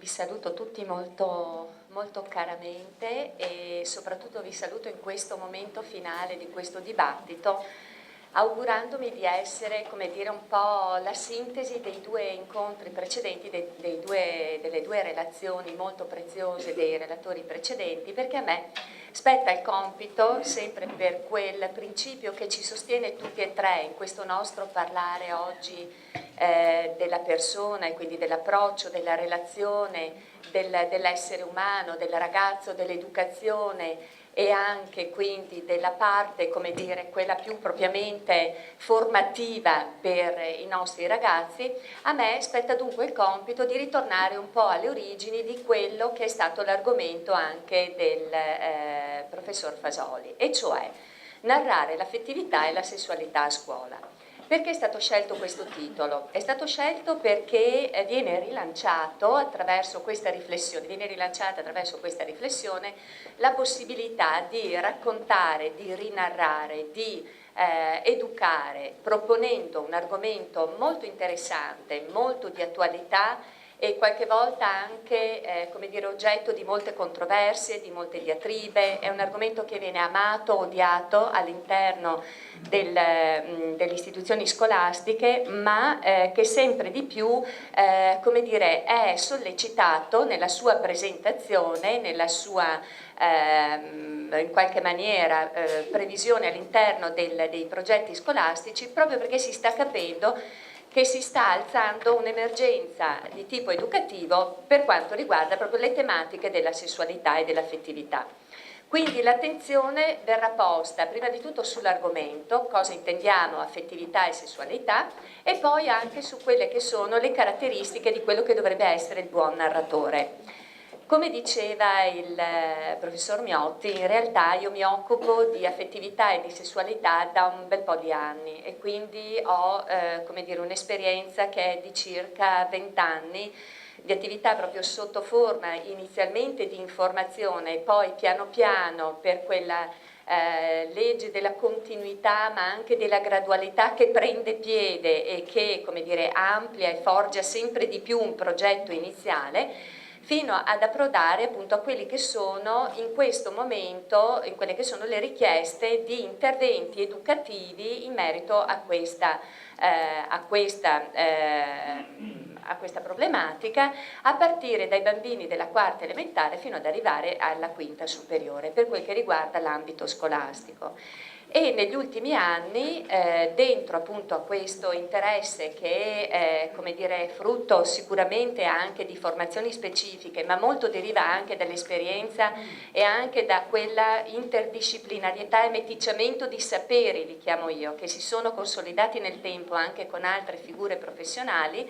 Vi saluto tutti molto caramente e soprattutto vi saluto in questo momento finale di questo dibattito, augurandomi di essere, come dire, un po' la sintesi dei due incontri precedenti, delle due relazioni molto preziose dei relatori precedenti, perché a me spetta il compito, sempre per quel principio che ci sostiene tutti e tre in questo nostro parlare oggi, della persona e quindi dell'approccio, della relazione, dell'essere umano, del ragazzo, dell'educazione e anche quindi della parte, come dire, quella più propriamente formativa per i nostri ragazzi. A me spetta dunque il compito di ritornare un po' alle origini di quello che è stato l'argomento anche del professor Fasoli, e cioè narrare l'affettività e la sessualità a scuola. Perché è stato scelto questo titolo? È stato scelto perché viene rilanciata attraverso questa riflessione la possibilità di raccontare, di rinarrare, di educare, proponendo un argomento molto interessante, molto di attualità e qualche volta anche come dire, oggetto di molte controversie, di molte diatribe. È un argomento che viene amato, odiato all'interno delle istituzioni scolastiche, ma che sempre di più come dire, è sollecitato nella sua presentazione, nella sua in qualche maniera previsione all'interno dei progetti scolastici, proprio perché si sta capendo che si sta alzando un'emergenza di tipo educativo per quanto riguarda proprio le tematiche della sessualità e dell'affettività. Quindi l'attenzione verrà posta prima di tutto sull'argomento, cosa intendiamo affettività e sessualità, e poi anche su quelle che sono le caratteristiche di quello che dovrebbe essere il buon narratore. Come diceva il professor Miotti, in realtà io mi occupo di affettività e di sessualità da un bel po' di anni e quindi ho come dire, un'esperienza che è di circa 20 anni di attività proprio sotto forma inizialmente di informazione e poi piano piano per quella legge della continuità ma anche della gradualità che prende piede e che, come dire, amplia e forgia sempre di più un progetto iniziale, fino ad approdare appunto a quelli che sono in questo momento, in quelle che sono le richieste di interventi educativi in merito a questa problematica, a partire dai bambini della quarta elementare fino ad arrivare alla quinta superiore, per quel che riguarda l'ambito scolastico. E negli ultimi anni, dentro appunto a questo interesse che è come dire, frutto sicuramente anche di formazioni specifiche, ma molto deriva anche dall'esperienza e anche da quella interdisciplinarietà e meticciamento di saperi, li chiamo io, che si sono consolidati nel tempo anche con altre figure professionali.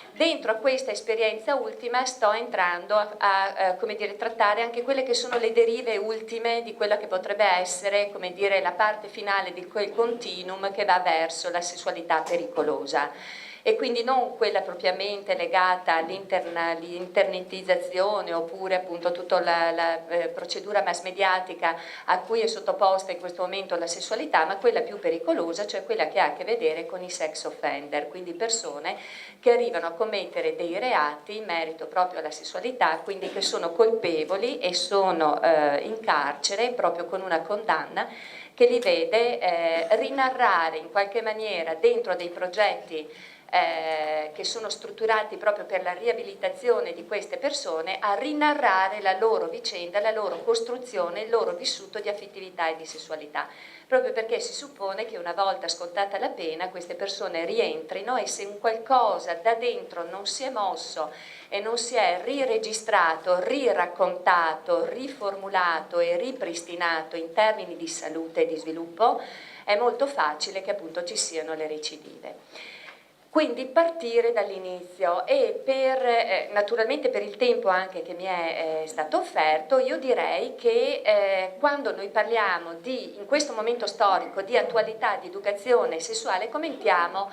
Dentro a questa esperienza ultima sto entrando a come dire, trattare anche quelle che sono le derive ultime di quella che potrebbe essere, come dire, la parte finale di quel continuum che va verso la sessualità pericolosa. E quindi non quella propriamente legata all'internetizzazione oppure appunto tutta la procedura mass mediatica a cui è sottoposta in questo momento la sessualità, ma quella più pericolosa, cioè quella che ha a che vedere con i sex offender, quindi persone che arrivano a commettere dei reati in merito proprio alla sessualità, quindi che sono colpevoli e sono in carcere proprio con una condanna che li vede rinarrare in qualche maniera dentro dei progetti che sono strutturati proprio per la riabilitazione di queste persone, a rinarrare la loro vicenda, la loro costruzione, il loro vissuto di affettività e di sessualità, proprio perché si suppone che una volta scontata la pena queste persone rientrino e se un qualcosa da dentro non si è mosso e non si è riregistrato, riraccontato, riformulato e ripristinato in termini di salute e di sviluppo, è molto facile che appunto ci siano le recidive. Quindi partire dall'inizio e naturalmente per il tempo anche che mi è stato offerto, io direi che quando noi parliamo in questo momento storico di attualità, di educazione sessuale, commettiamo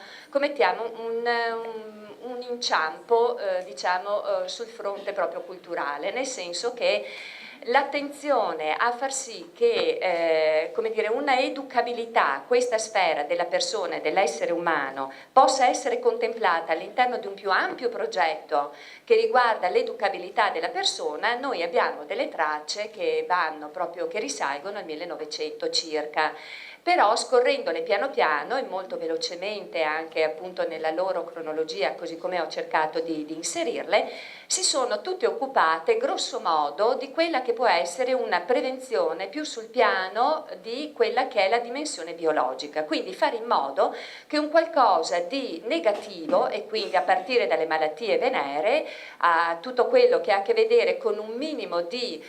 un inciampo diciamo sul fronte proprio culturale, nel senso che l'attenzione a far sì che come dire, una educabilità, questa sfera della persona e dell'essere umano, possa essere contemplata all'interno di un più ampio progetto che riguarda l'educabilità della persona. Noi abbiamo delle tracce che vanno proprio, che risalgono al 1900 circa. Però scorrendole piano piano e molto velocemente anche appunto nella loro cronologia, così come ho cercato di inserirle, si sono tutte occupate grosso modo di quella che può essere una prevenzione più sul piano di quella che è la dimensione biologica, quindi fare in modo che un qualcosa di negativo, e quindi a partire dalle malattie venere a tutto quello che ha a che vedere con un minimo di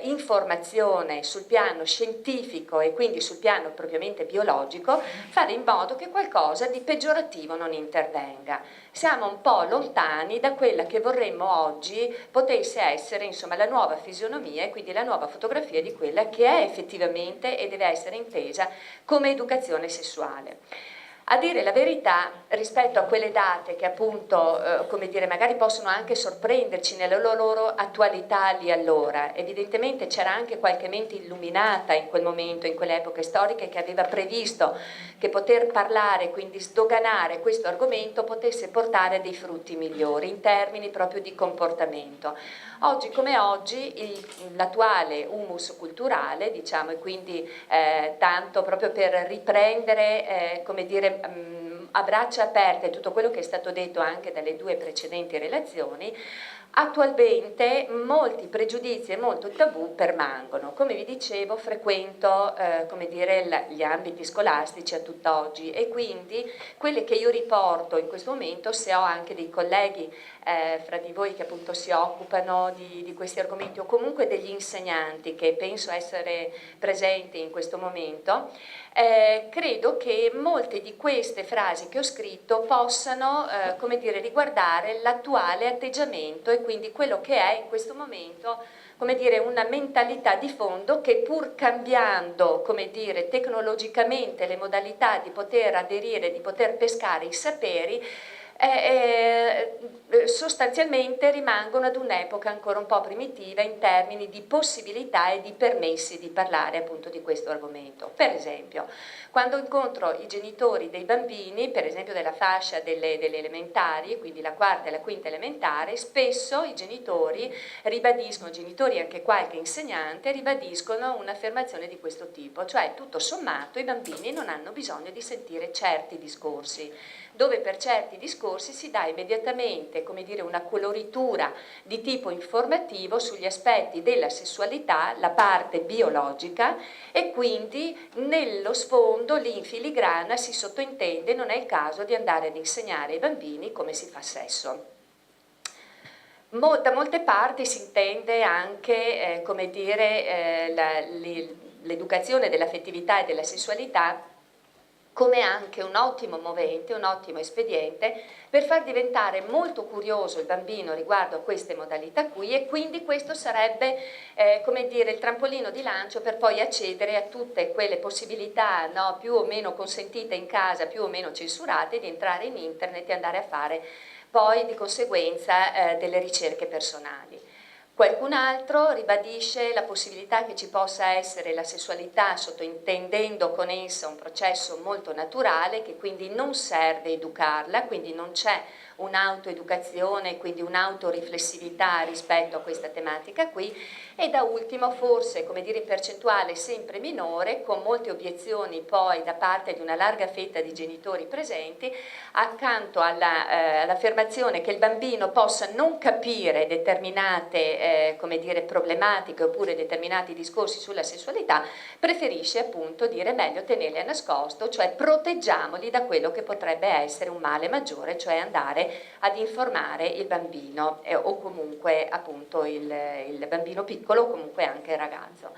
informazione sul piano scientifico e quindi sul piano propriamente biologico, fare in modo che qualcosa di peggiorativo non intervenga. Siamo un po' lontani da quella che vorremmo oggi potesse essere, insomma, la nuova fisionomia e quindi la nuova fotografia di quella che è effettivamente e deve essere intesa come educazione sessuale. A dire la verità, rispetto a quelle date che appunto, come dire, magari possono anche sorprenderci nella loro attualità lì allora, evidentemente c'era anche qualche mente illuminata in quel momento, in quelle epoche storiche, che aveva previsto che poter parlare, quindi sdoganare questo argomento, potesse portare dei frutti migliori in termini proprio di comportamento. Oggi come oggi l'attuale humus culturale, diciamo, e quindi tanto proprio per riprendere, come dire, a braccia aperte tutto quello che è stato detto anche dalle due precedenti relazioni, attualmente molti pregiudizi e molti tabù permangono. Come vi dicevo, frequento come dire, gli ambiti scolastici a tutt'oggi e quindi quelle che io riporto in questo momento, se ho anche dei colleghi fra di voi che appunto si occupano di questi argomenti o comunque degli insegnanti che penso essere presenti in questo momento, credo che molte di queste frasi che ho scritto possano come dire, riguardare l'attuale atteggiamento e quindi quello che è in questo momento, come dire, una mentalità di fondo che pur cambiando, come dire, tecnologicamente le modalità di poter aderire, di poter pescare i saperi, sostanzialmente rimangono ad un'epoca ancora un po' primitiva in termini di possibilità e di permessi di parlare appunto di questo argomento. Per esempio, quando incontro i genitori dei bambini, per esempio della fascia delle elementari, quindi la quarta e la quinta elementare, spesso i genitori ribadiscono, genitori e anche qualche insegnante, ribadiscono un'affermazione di questo tipo, cioè tutto sommato i bambini non hanno bisogno di sentire certi discorsi, dove per certi discorsi si dà immediatamente, come dire, una coloritura di tipo informativo sugli aspetti della sessualità, la parte biologica, e quindi nello sfondo, lì in filigrana, si sottintende non è il caso di andare ad insegnare ai bambini come si fa sesso. Da molte parti si intende anche, come dire, l'educazione dell'affettività e della sessualità come anche un ottimo movente, un ottimo espediente per far diventare molto curioso il bambino riguardo a queste modalità qui, e quindi questo sarebbe come dire, il trampolino di lancio per poi accedere a tutte quelle possibilità, no, più o meno consentite in casa, più o meno censurate, di entrare in internet e andare a fare poi di conseguenza delle ricerche personali. Qualcun altro ribadisce la possibilità che ci possa essere la sessualità, sottointendendo con essa un processo molto naturale, che quindi non serve educarla, quindi non c'è un'autoeducazione, quindi un'autoriflessività rispetto a questa tematica qui. E da ultimo, forse, come dire, in percentuale sempre minore, con molte obiezioni poi da parte di una larga fetta di genitori presenti, accanto all'affermazione che il bambino possa non capire determinate come dire, problematiche oppure determinati discorsi sulla sessualità, preferisce appunto dire meglio tenerli a nascosto, cioè proteggiamoli da quello che potrebbe essere un male maggiore, cioè andare ad informare il bambino o comunque appunto il bambino piccolo o comunque anche il ragazzo.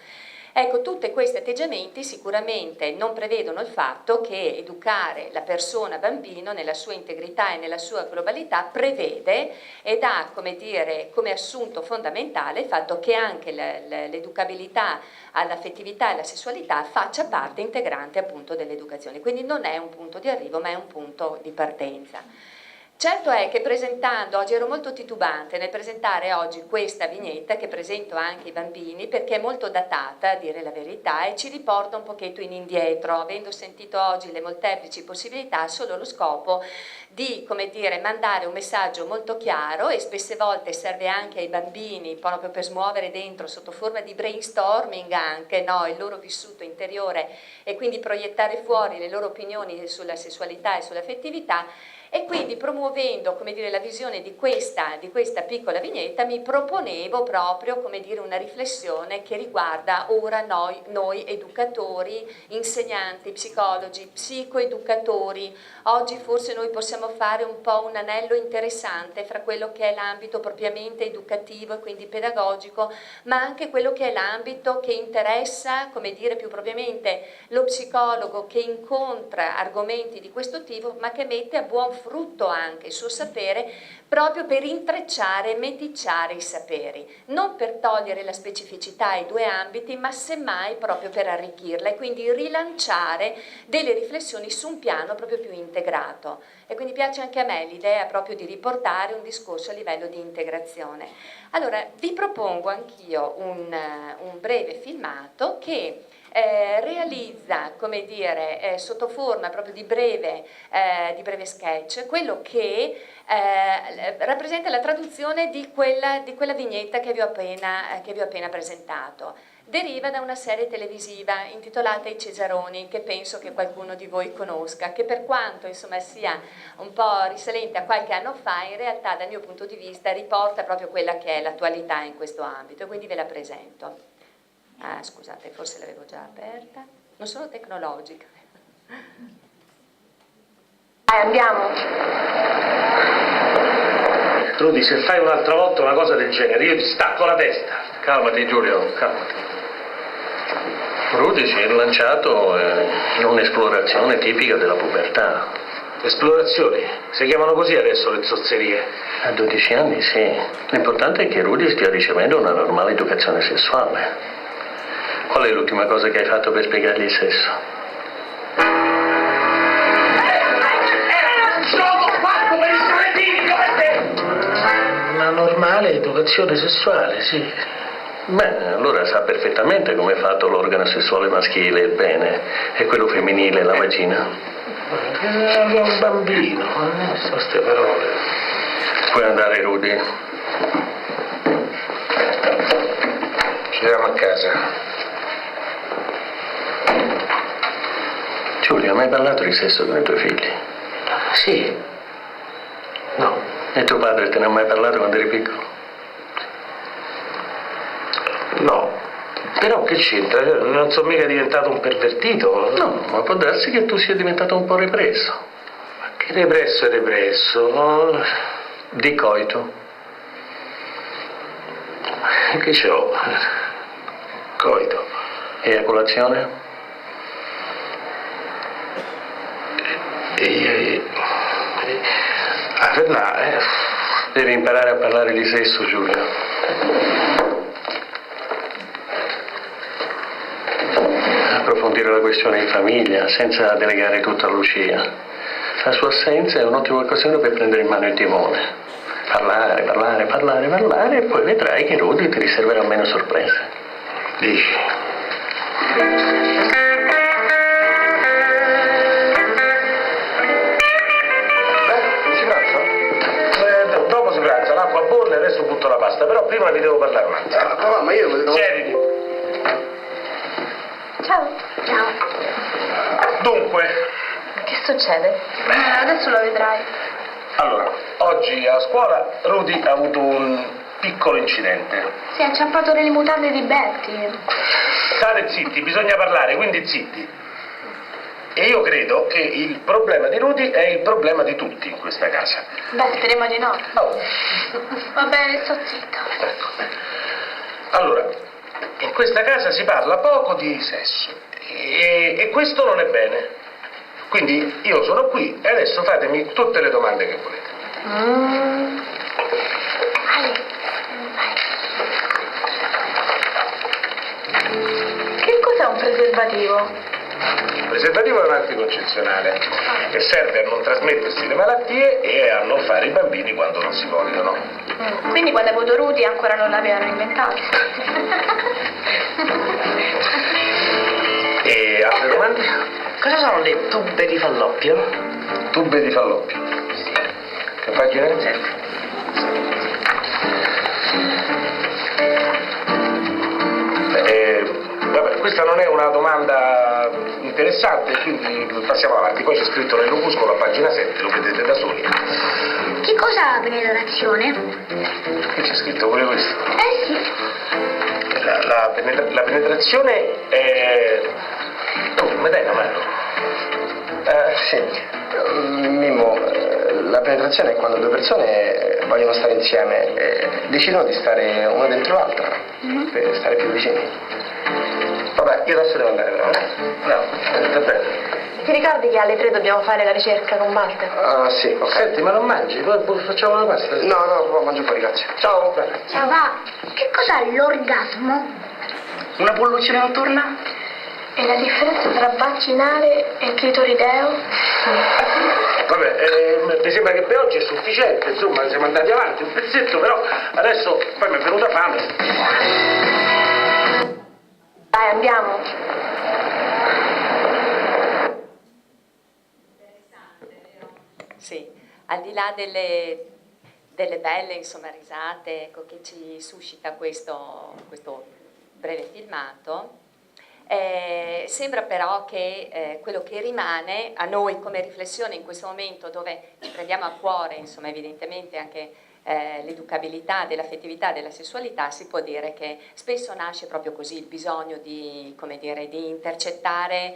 Ecco, tutti questi atteggiamenti sicuramente non prevedono il fatto che educare la persona bambino nella sua integrità e nella sua globalità prevede ed ha, come dire, come assunto fondamentale il fatto che anche l'educabilità all'affettività e alla sessualità faccia parte integrante appunto dell'educazione. Quindi non è un punto di arrivo, ma è un punto di partenza. Certo è che presentando, oggi ero molto titubante nel presentare oggi questa vignetta che presento anche ai bambini perché è molto datata, a dire la verità, e ci riporta un pochetto indietro, avendo sentito oggi le molteplici possibilità, solo lo scopo di, come dire, mandare un messaggio molto chiaro, e spesse volte serve anche ai bambini proprio per smuovere dentro sotto forma di brainstorming anche, no, il loro vissuto interiore e quindi proiettare fuori le loro opinioni sulla sessualità e sull'affettività. E quindi promuovendo, come dire, la visione di questa piccola vignetta mi proponevo proprio, come dire, una riflessione che riguarda ora noi educatori, insegnanti, psicologi, psicoeducatori. Oggi forse noi possiamo fare un po' un anello interessante fra quello che è l'ambito propriamente educativo e quindi pedagogico, ma anche quello che è l'ambito che interessa, come dire, più propriamente lo psicologo che incontra argomenti di questo tipo, ma che mette a buon frutto anche il suo sapere proprio per intrecciare e meticciare i saperi, non per togliere la specificità ai due ambiti, ma semmai proprio per arricchirla e quindi rilanciare delle riflessioni su un piano proprio più integrato. E quindi piace anche a me l'idea proprio di riportare un discorso a livello di integrazione. Allora, vi propongo anch'io un breve filmato che realizza, come dire, sotto forma proprio di breve sketch, quello che rappresenta la traduzione di quella vignetta che vi ho appena presentato. Deriva da una serie televisiva intitolata I Cesaroni, che penso che qualcuno di voi conosca, che per quanto insomma sia un po' risalente a qualche anno fa, in realtà dal mio punto di vista riporta proprio quella che è l'attualità in questo ambito, e quindi ve la presento. Ah, scusate, forse l'avevo già aperta. Non sono tecnologica. Andiamo. Rudy, se fai un'altra volta una cosa del genere, io ti stacco la testa. Calmati Giulio, calmati. Rudy si è lanciato in un'esplorazione tipica della pubertà. Esplorazioni? Si chiamano così adesso le zozzerie? A 12 anni sì. L'importante è che Rudy stia ricevendo una normale educazione sessuale. Qual è l'ultima cosa che hai fatto per spiegargli il sesso? Gioco fatto per i solettini, come una normale educazione sessuale, sì. Beh, allora sa perfettamente come è fatto l'organo sessuale maschile, il pene, e quello femminile, la vagina. È un bambino, so ste parole. Puoi andare, Rudy. Ci vediamo a casa. Giulio, hai mai parlato di sesso con i tuoi figli? Sì. No. E tuo padre te ne ha mai parlato quando eri piccolo? No. Però che c'entra? Non sono mica diventato un pervertito. No, ma può darsi che tu sia diventato un po' represso. Ma che represso è represso? Di coito. Che c'ho? Coito. Eiaculazione? Devi imparare a parlare di sesso, Giulio. Approfondire la questione in famiglia, senza delegare tutto a Lucia. La sua assenza è un'ottima occasione per prendere in mano il timone. Parlare, e poi vedrai che Rudy ti riserverà meno sorprese. Dici? Dopo si pranza, l'acqua bolle, adesso butto la pasta, però prima vi devo parlare un attimo. Papà, ma io devo... Siediti. Ciao. Ciao. Dunque, Che succede? Adesso lo vedrai. allora, oggi a scuola Rudy ha avuto un piccolo incidente. Si è inciampato nelle mutande di Betty. State zitti, bisogna parlare, quindi zitti. E io credo che il problema di Rudy è il problema di tutti in questa casa. Beh, speriamo di no. Oh. Va bene, sto zitta. Ecco. Allora, in questa casa si parla poco di sesso e questo non è bene. Quindi io sono qui e adesso fatemi tutte le domande che volete. Vai. Che cos'è un preservativo? Il preservativo è un anticoncezionale che serve a non trasmettersi le malattie e a non fare i bambini quando non si vogliono. Quindi quando hai avuto Rudy ancora non l'avevano inventato. E altre domande? Cosa sono le tube di falloppio? Tube di falloppio. Che pagina è? 7. Vabbè, questa non è una domanda interessante, quindi passiamo avanti. Poi c'è scritto nell'opuscolo a pagina 7, lo vedete da soli. Che cos'ha la penetrazione? Qui c'è scritto pure questo. Sì. La penetrazione è... Oh, mi dai una mano? Senti, Mimmo, la penetrazione è quando due persone vogliono stare insieme e decidono di stare una dentro l'altra per stare più vicini. Vabbè, io adesso devo andare però, No, sta bene. Ti ricordi che alle 3 dobbiamo fare la ricerca con Walter? Ah, sì, ok. Senti, ma non mangi? Poi facciamo una pasta? No, mangio fuori, grazie. Ciao. Ciao. Va, che cos'ha l'orgasmo? Una polluzione notturna? E la differenza tra vaccinale e clitorideo? Vabbè, mi sembra che per oggi è sufficiente, insomma, siamo andati avanti un pezzetto, però adesso poi mi è venuta fame. Dai, andiamo. Sì, al di là delle belle, insomma, risate, ecco, che ci suscita questo breve filmato, sembra però che quello che rimane a noi come riflessione in questo momento, dove ci prendiamo a cuore, insomma, evidentemente anche l'educabilità dell'affettività, della sessualità, si può dire che spesso nasce proprio così il bisogno di, come dire, di intercettare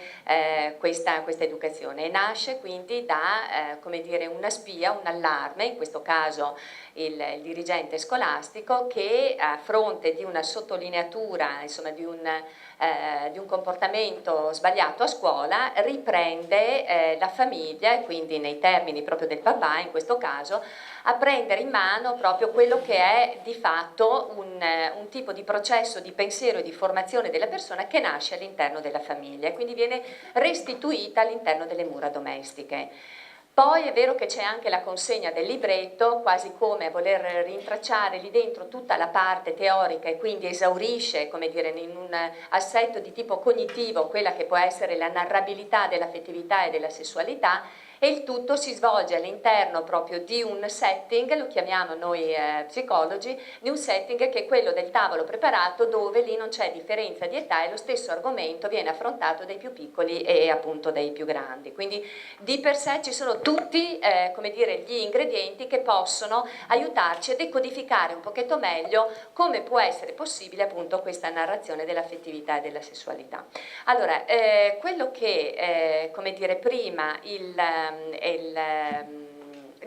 questa educazione, e nasce quindi da come dire, una spia, un allarme, in questo caso il dirigente scolastico, che a fronte di una sottolineatura, insomma, di un comportamento sbagliato a scuola, riprende la famiglia, e quindi nei termini proprio del papà in questo caso, a prendere in mano proprio quello che è di fatto un tipo di processo di pensiero e di formazione della persona che nasce all'interno della famiglia e quindi viene restituita all'interno delle mura domestiche. Poi è vero che c'è anche la consegna del libretto, quasi come a voler rintracciare lì dentro tutta la parte teorica, e quindi esaurisce, come dire, in un assetto di tipo cognitivo quella che può essere la narrabilità dell'affettività e della sessualità, e il tutto si svolge all'interno proprio di un setting, lo chiamiamo noi psicologi, di un setting che è quello del tavolo preparato, dove lì non c'è differenza di età e lo stesso argomento viene affrontato dai più piccoli e appunto dai più grandi. Quindi di per sé ci sono tutti come dire, gli ingredienti che possono aiutarci a decodificare un pochetto meglio come può essere possibile appunto questa narrazione dell'affettività e della sessualità. Allora, quello che come dire, prima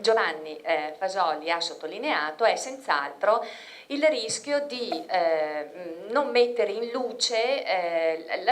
Giovanni Fasoli ha sottolineato è senz'altro il rischio di non mettere in luce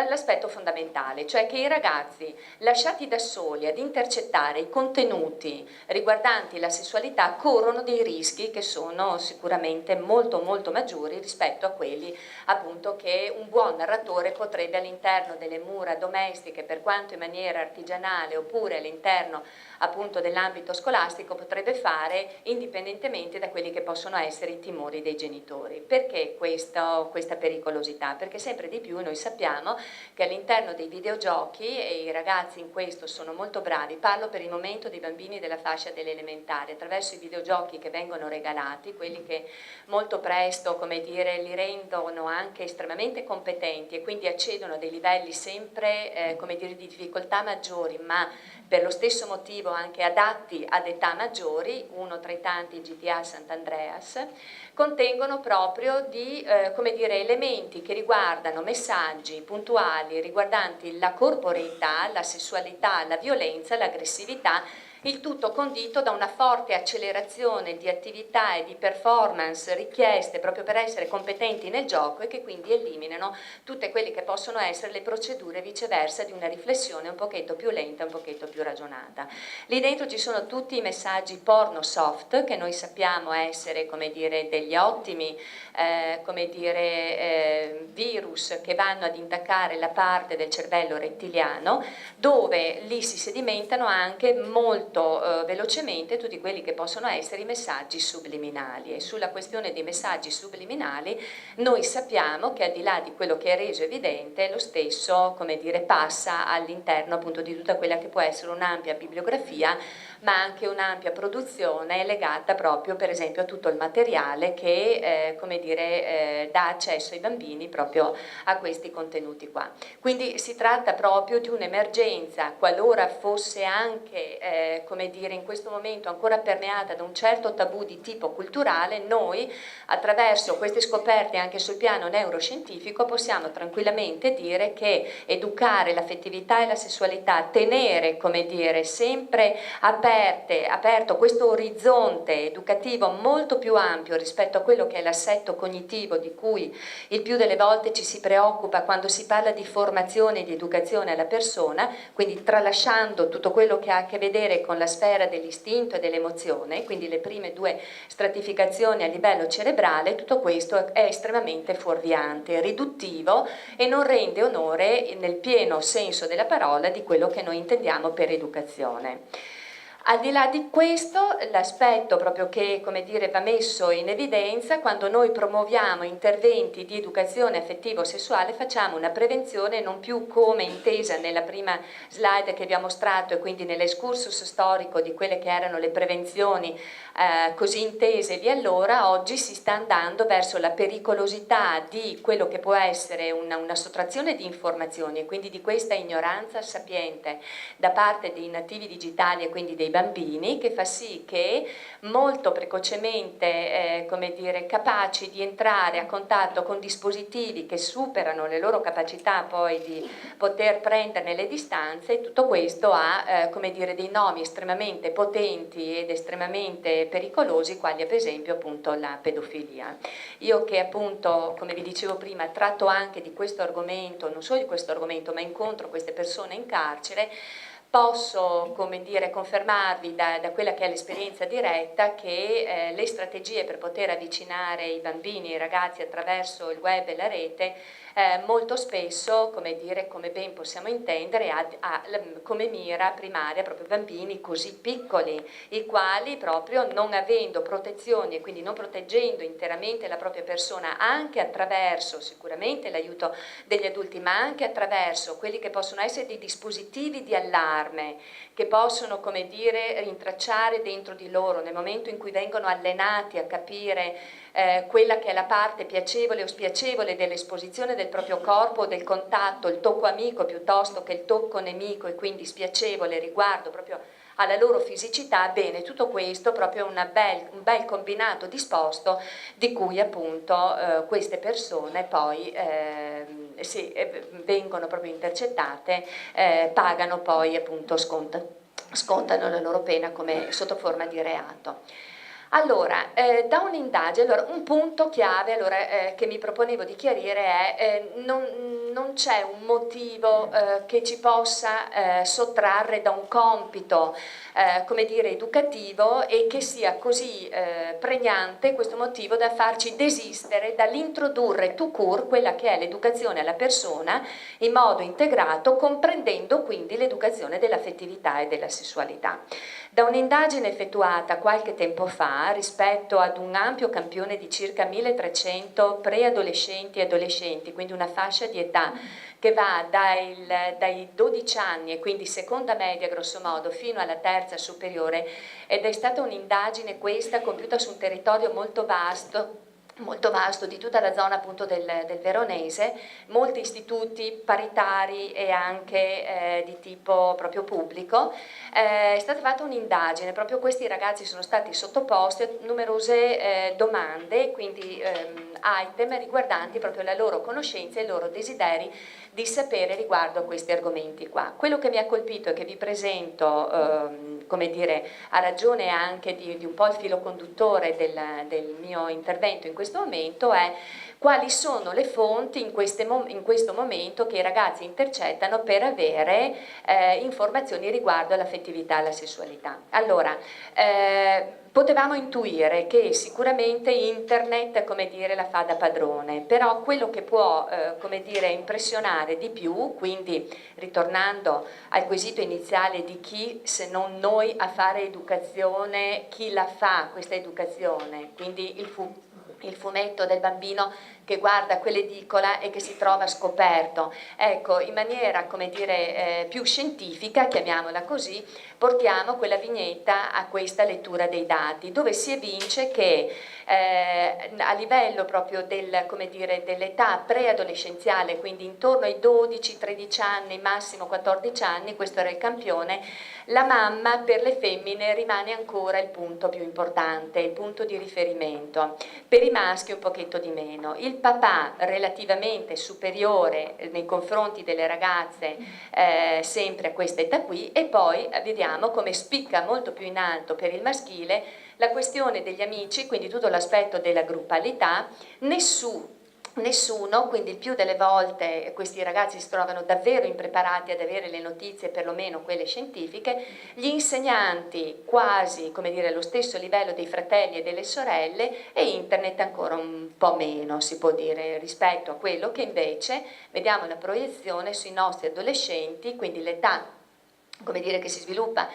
l'aspetto fondamentale, cioè che i ragazzi lasciati da soli ad intercettare i contenuti riguardanti la sessualità corrono dei rischi che sono sicuramente molto molto maggiori rispetto a quelli appunto che un buon narratore potrebbe all'interno delle mura domestiche, per quanto in maniera artigianale oppure all'interno appunto dell'ambito scolastico, potrebbe fare indipendentemente da quelli che possono essere i timori dei genitori. Perché questa pericolosità? Perché sempre di più noi sappiamo che all'interno dei videogiochi, e i ragazzi in questo sono molto bravi, parlo per il momento dei bambini della fascia delle elementari, attraverso i videogiochi che vengono regalati, quelli che molto presto, come dire, li rendono anche estremamente competenti e quindi accedono a dei livelli sempre, come dire, di difficoltà maggiori, ma per lo stesso motivo anche adatti ad età maggiori, uno tra i tanti GTA Sant'Andreas, contengono proprio come dire, elementi che riguardano messaggi puntuali riguardanti la corporeità, la sessualità, la violenza, l'aggressività il tutto condito da una forte accelerazione di attività e di performance richieste proprio per essere competenti nel gioco e che quindi eliminano tutte quelle che possono essere le procedure viceversa di una riflessione un pochetto più lenta, un pochetto più ragionata. Lì dentro ci sono tutti i messaggi porno soft che noi sappiamo essere, come dire, degli ottimi virus che vanno ad intaccare la parte del cervello rettiliano, dove lì si sedimentano anche molto velocemente tutti quelli che possono essere i messaggi subliminali. E sulla questione dei messaggi subliminali noi sappiamo che al di là di quello che è reso evidente, lo stesso, come dire, passa all'interno appunto di tutta quella che può essere un'ampia bibliografia, ma anche un'ampia produzione legata proprio per esempio a tutto il materiale che dà accesso ai bambini proprio a questi contenuti qua. Quindi si tratta proprio di un'emergenza, qualora fosse anche in questo momento ancora permeata da un certo tabù di tipo culturale, noi attraverso queste scoperte anche sul piano neuroscientifico possiamo tranquillamente dire che educare l'affettività e la sessualità, tenere sempre aperto questo orizzonte educativo molto più ampio rispetto a quello che è l'assetto cognitivo di cui il più delle volte ci si preoccupa quando si parla di formazione e di educazione alla persona, quindi tralasciando tutto quello che ha a che vedere con la sfera dell'istinto e dell'emozione, quindi le prime due stratificazioni a livello cerebrale, tutto questo è estremamente fuorviante, riduttivo e non rende onore nel pieno senso della parola di quello che noi intendiamo per educazione. Al di là di questo, l'aspetto proprio che va messo in evidenza, quando noi promuoviamo interventi di educazione affettivo-sessuale, facciamo una prevenzione non più come intesa nella prima slide che vi ho mostrato e quindi nell'escursus storico di quelle che erano le prevenzioni così intese di allora. Oggi si sta andando verso la pericolosità di quello che può essere una sottrazione di informazioni e quindi di questa ignoranza sapiente da parte dei nativi digitali e quindi dei bambini, che fa sì che molto precocemente capaci di entrare a contatto con dispositivi che superano le loro capacità poi di poter prenderne le distanze, e tutto questo ha dei nomi estremamente potenti ed estremamente pericolosi, quali per esempio appunto la pedofilia. Io che appunto, come vi dicevo prima, tratto anche di questo argomento, non solo di questo argomento, ma incontro queste persone in carcere, posso confermarvi da quella che è l'esperienza diretta che le strategie per poter avvicinare i bambini e i ragazzi attraverso il web e la rete molto spesso, come ben possiamo intendere, ha come mira primaria proprio bambini così piccoli, i quali proprio non avendo protezioni e quindi non proteggendo interamente la propria persona, anche attraverso sicuramente l'aiuto degli adulti, ma anche attraverso quelli che possono essere dei dispositivi di allarme, che possono rintracciare dentro di loro nel momento in cui vengono allenati a capire quella che è la parte piacevole o spiacevole dell'esposizione del proprio corpo o del contatto, il tocco amico piuttosto che il tocco nemico e quindi spiacevole riguardo proprio alla loro fisicità. Bene, tutto questo proprio un bel combinato disposto di cui appunto queste persone poi vengono proprio intercettate, pagano poi appunto scontano la loro pena come sotto forma di reato. Allora, da un'indagine, un punto chiave che mi proponevo di chiarire è non c'è un motivo che ci possa sottrarre da un compito educativo e che sia così pregnante questo motivo da farci desistere dall'introdurre tout court quella che è l'educazione alla persona in modo integrato, comprendendo quindi l'educazione dell'affettività e della sessualità. Da un'indagine effettuata qualche tempo fa rispetto ad un ampio campione di circa 1300 preadolescenti e adolescenti, quindi una fascia di età che va dai 12 anni e quindi seconda media grosso modo fino alla terza superiore, ed è stata un'indagine questa compiuta su un territorio molto vasto di tutta la zona appunto del Veronese, molti istituti paritari e anche di tipo proprio pubblico. È stata fatta un'indagine, proprio questi ragazzi sono stati sottoposti a numerose domande, quindi item riguardanti proprio la loro conoscenza e i loro desideri di sapere riguardo a questi argomenti qua. Quello che mi ha colpito e che vi presento come dire, ha ragione anche di un po' il filo conduttore del mio intervento in questo momento, è quali sono le fonti in questo momento che i ragazzi intercettano per avere informazioni riguardo all'affettività e alla sessualità. Allora, potevamo intuire che sicuramente internet, come dire, la fa da padrone, però quello che può, come dire, impressionare di più, quindi ritornando al quesito iniziale di chi se non noi a fare educazione, chi la fa questa educazione, quindi il fumetto del bambino che guarda quell'edicola e che si trova scoperto. Ecco, in maniera, come dire, più scientifica, chiamiamola così, portiamo quella vignetta a questa lettura dei dati, dove si evince che a livello proprio come dire, dell'età preadolescenziale, quindi intorno ai 12-13 anni, massimo 14 anni, questo era il campione, la mamma per le femmine rimane ancora il punto più importante, il punto di riferimento, per i maschi un pochetto di meno. Il papà relativamente superiore nei confronti delle ragazze sempre a questa età qui, e poi vediamo come spicca molto più in alto per il maschile la questione degli amici, quindi tutto l'aspetto della gruppalità. Nessuno, quindi il più delle volte questi ragazzi si trovano davvero impreparati ad avere le notizie, perlomeno quelle scientifiche, gli insegnanti quasi, come dire, allo stesso livello dei fratelli e delle sorelle, e internet ancora un po' meno, si può dire, rispetto a quello che invece vediamo la proiezione sui nostri adolescenti, quindi l'età, come dire, che sviluppa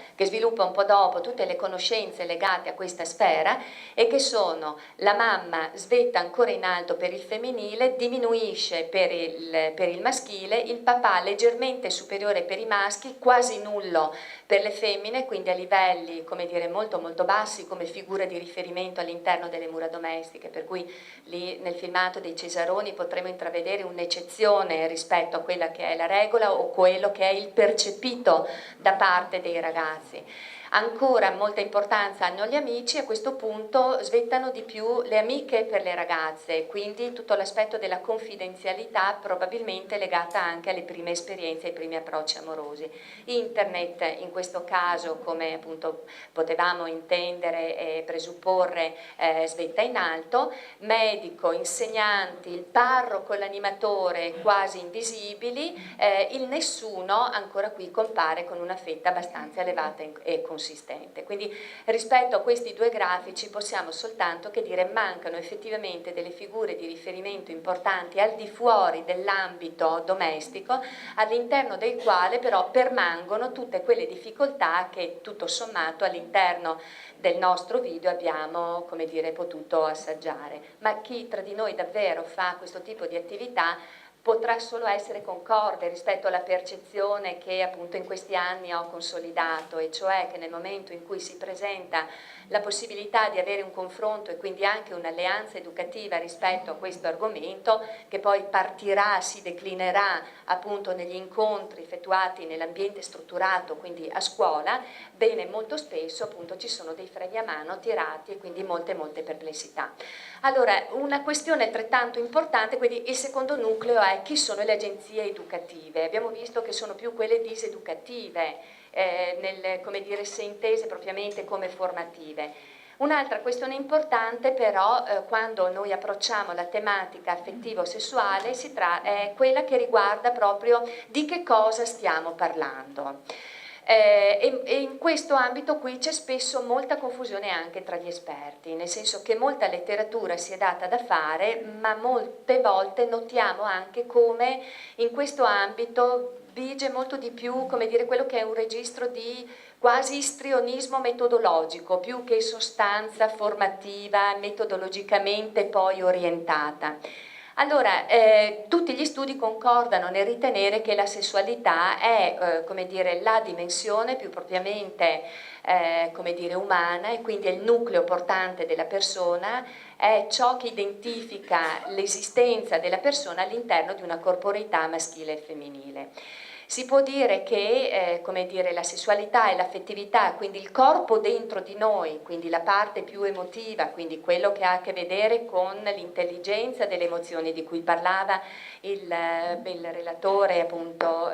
un po' dopo tutte le conoscenze legate a questa sfera, e che sono: la mamma svetta ancora in alto per il femminile, diminuisce per il maschile, il papà leggermente superiore per i maschi, quasi nullo per le femmine, quindi a livelli, come dire, molto molto bassi come figura di riferimento all'interno delle mura domestiche, per cui lì nel filmato dei Cesaroni potremo intravedere un'eccezione rispetto a quella che è la regola o quello che è il percepito da parte dei ragazzi. Ancora molta importanza hanno gli amici, a questo punto svettano di più le amiche per le ragazze, quindi tutto l'aspetto della confidenzialità probabilmente legata anche alle prime esperienze, ai primi approcci amorosi. Internet in questo caso, come appunto potevamo intendere e presupporre, svetta in alto, medico, insegnanti, il parroco, l'animatore quasi invisibili, il nessuno ancora qui compare con una fetta abbastanza elevata e consistente. Quindi rispetto a questi due grafici possiamo soltanto che dire mancano effettivamente delle figure di riferimento importanti al di fuori dell'ambito domestico, all'interno del quale però permangono tutte quelle difficoltà che tutto sommato all'interno del nostro video abbiamo, come dire, potuto assaggiare. Ma chi tra di noi davvero fa questo tipo di attività potrà solo essere concorde rispetto alla percezione che appunto in questi anni ho consolidato, e cioè che nel momento in cui si presenta la possibilità di avere un confronto e quindi anche un'alleanza educativa rispetto a questo argomento, che poi partirà, si declinerà appunto negli incontri effettuati nell'ambiente strutturato, quindi a scuola, bene, molto spesso appunto ci sono dei freni a mano tirati e quindi molte perplessità. Allora, una questione altrettanto importante, quindi il secondo nucleo è chi sono le agenzie educative. Abbiamo visto che sono più quelle diseducative, come dire, se intese propriamente come formative. Un'altra questione importante però, quando noi approcciamo la tematica affettivo-sessuale, è quella che riguarda proprio di che cosa stiamo parlando. E in questo ambito qui c'è spesso molta confusione anche tra gli esperti, nel senso che molta letteratura si è data da fare, ma molte volte notiamo anche come in questo ambito vige molto di più, come dire, quello che è un registro di quasi istrionismo metodologico, più che sostanza formativa, metodologicamente poi orientata. Allora, tutti gli studi concordano nel ritenere che la sessualità è, come dire, la dimensione più propriamente, come dire, umana, e quindi è il nucleo portante della persona, è ciò che identifica l'esistenza della persona all'interno di una corporeità maschile e femminile. Si può dire che come dire, la sessualità e l'affettività, quindi il corpo dentro di noi, quindi la parte più emotiva, quindi quello che ha a che vedere con l'intelligenza delle emozioni di cui parlava il relatore appunto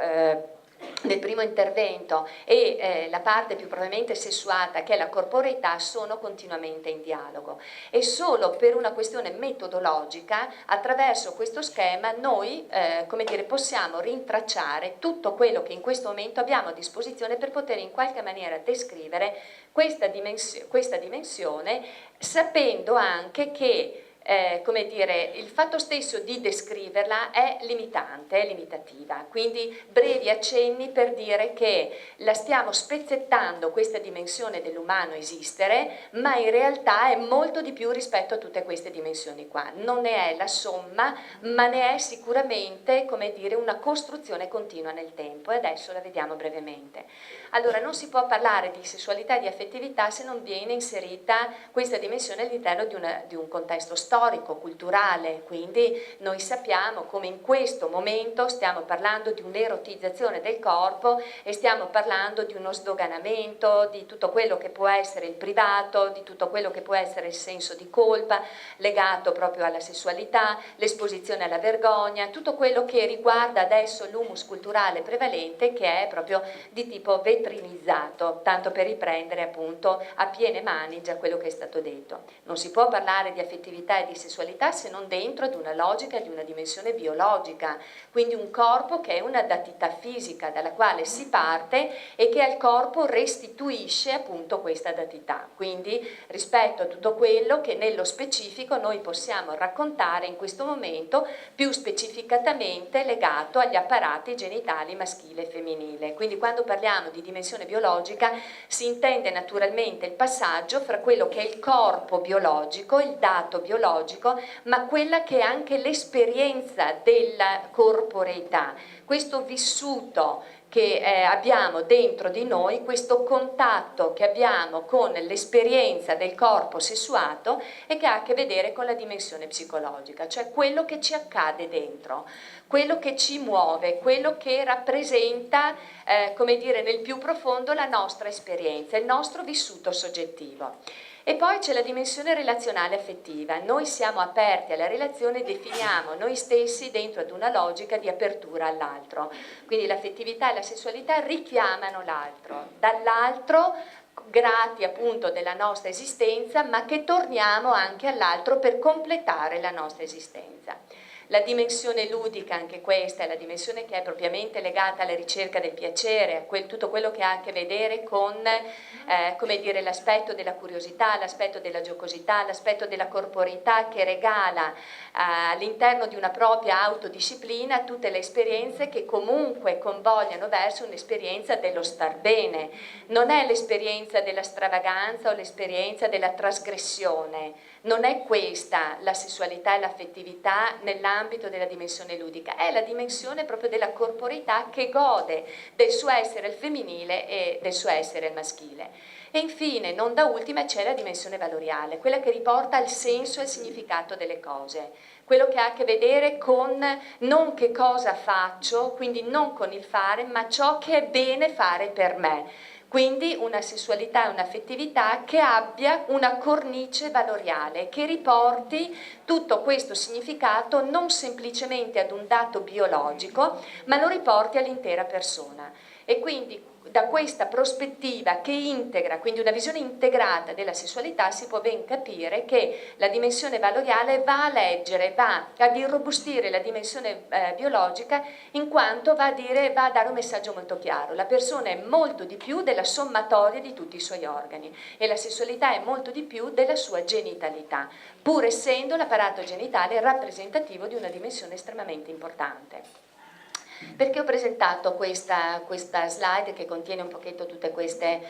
nel primo intervento e la parte più probabilmente sessuata, che è la corporeità, sono continuamente in dialogo, e solo per una questione metodologica, attraverso questo schema, noi come dire, possiamo rintracciare tutto quello che in questo momento abbiamo a disposizione per poter in qualche maniera descrivere questa dimensione, sapendo anche che come dire, il fatto stesso di descriverla è limitante, è limitativa, quindi brevi accenni per dire che la stiamo spezzettando questa dimensione dell'umano esistere, ma in realtà è molto di più rispetto a tutte queste dimensioni qua, non ne è la somma, ma ne è sicuramente, come dire, una costruzione continua nel tempo, e adesso la vediamo brevemente. Allora, non si può parlare di sessualità e di affettività se non viene inserita questa dimensione all'interno di un contesto storico, culturale, quindi noi sappiamo come in questo momento stiamo parlando di un'erotizzazione del corpo e stiamo parlando di uno sdoganamento, di tutto quello che può essere il privato, di tutto quello che può essere il senso di colpa legato proprio alla sessualità, l'esposizione alla vergogna, tutto quello che riguarda adesso l'humus culturale prevalente, che è proprio di tipo vetrinizzato, tanto per riprendere appunto a piene mani già quello che è stato detto. Non si può parlare di affettività e di sessualità se non dentro ad una logica di una dimensione biologica, quindi un corpo che è una datità fisica dalla quale si parte e che al corpo restituisce appunto questa datità, quindi rispetto a tutto quello che nello specifico noi possiamo raccontare in questo momento, più specificatamente legato agli apparati genitali maschile e femminile. Quindi quando parliamo di dimensione biologica si intende naturalmente il passaggio fra quello che è il corpo biologico, il dato biologico, ma quella che è anche l'esperienza della corporeità, questo vissuto che abbiamo dentro di noi, questo contatto che abbiamo con l'esperienza del corpo sessuato e che ha a che vedere con la dimensione psicologica, cioè quello che ci accade dentro, quello che ci muove, quello che rappresenta, come dire, nel più profondo la nostra esperienza, il nostro vissuto soggettivo. E poi c'è la dimensione relazionale affettiva. Noi siamo aperti alla relazione, definiamo noi stessi dentro ad una logica di apertura all'altro. Quindi l'affettività e la sessualità richiamano l'altro, dall'altro grati appunto della nostra esistenza, ma che torniamo anche all'altro per completare la nostra esistenza. La dimensione ludica, anche questa, è la dimensione che è propriamente legata alla ricerca del piacere, a tutto quello che ha a che vedere con come dire, l'aspetto della curiosità, l'aspetto della giocosità, l'aspetto della corporeità che regala all'interno di una propria autodisciplina tutte le esperienze che comunque convogliano verso un'esperienza dello star bene. Non è l'esperienza della stravaganza o l'esperienza della trasgressione. Non è questa la sessualità e l'affettività nell'ambito della dimensione ludica, è la dimensione proprio della corporeità che gode del suo essere il femminile e del suo essere il maschile. E infine, non da ultima, c'è la dimensione valoriale, quella che riporta il senso e il significato delle cose, quello che ha a che vedere con non che cosa faccio, quindi non con il fare, ma ciò che è bene fare per me. Quindi una sessualità e un'affettività che abbia una cornice valoriale, che riporti tutto questo significato non semplicemente ad un dato biologico, ma lo riporti all'intera persona. E quindi da questa prospettiva che integra, quindi una visione integrata della sessualità, si può ben capire che la dimensione valoriale va a leggere, va ad irrobustire la dimensione biologica, in quanto va a dare un messaggio molto chiaro. La persona è molto di più della sommatoria di tutti i suoi organi e la sessualità è molto di più della sua genitalità, pur essendo l'apparato genitale rappresentativo di una dimensione estremamente importante. Perché ho presentato questa slide che contiene un pochetto tutte queste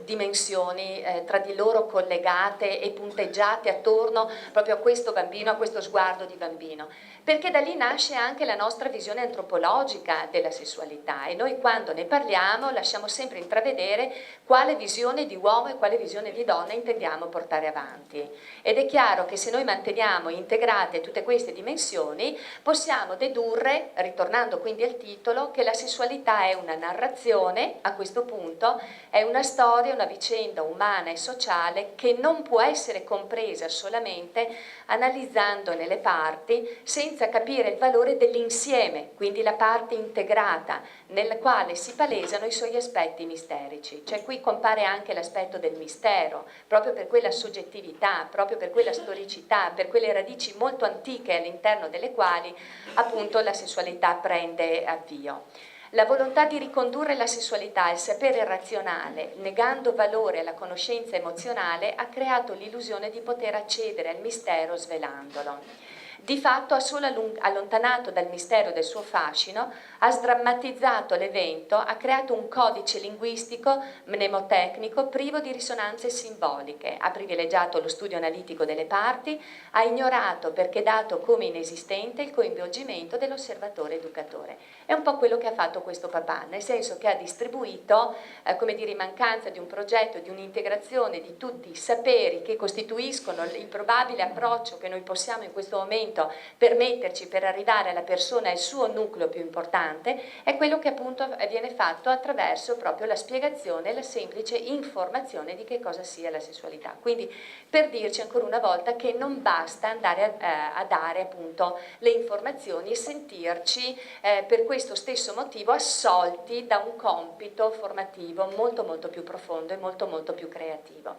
dimensioni tra di loro collegate e punteggiate attorno proprio a questo bambino, a questo sguardo di bambino? Perché da lì nasce anche la nostra visione antropologica della sessualità e noi quando ne parliamo lasciamo sempre intravedere quale visione di uomo e quale visione di donna intendiamo portare avanti. Ed è chiaro che se noi manteniamo integrate tutte queste dimensioni possiamo dedurre, ritornando quindi al titolo, che la sessualità è una narrazione, a questo punto, è una storia, una vicenda umana e sociale che non può essere compresa solamente analizzandone le parti senza capire il valore dell'insieme, quindi la parte integrata nella quale si palesano i suoi aspetti misterici. Cioè qui compare anche l'aspetto del mistero, proprio per quella soggettività, proprio per quella storicità, per quelle radici molto antiche all'interno delle quali appunto la sessualità prende avvio. La volontà di ricondurre la sessualità al sapere razionale, negando valore alla conoscenza emozionale, ha creato l'illusione di poter accedere al mistero svelandolo. Di fatto ha solo allontanato dal mistero del suo fascino, ha sdrammatizzato l'evento, ha creato un codice linguistico mnemotecnico privo di risonanze simboliche, ha privilegiato lo studio analitico delle parti, ha ignorato perché dato come inesistente il coinvolgimento dell'osservatore educatore. È un po' quello che ha fatto questo papà, nel senso che ha distribuito, come dire, in mancanza di un progetto, di un'integrazione di tutti i saperi che costituiscono il probabile approccio che noi possiamo in questo momento permetterci per arrivare alla persona e al suo nucleo più importante, è quello che appunto viene fatto attraverso proprio la spiegazione e la semplice informazione di che cosa sia la sessualità. Quindi per dirci ancora una volta che non basta andare a dare appunto le informazioni e sentirci per questo stesso motivo assolti da un compito formativo molto molto più profondo e molto molto più creativo.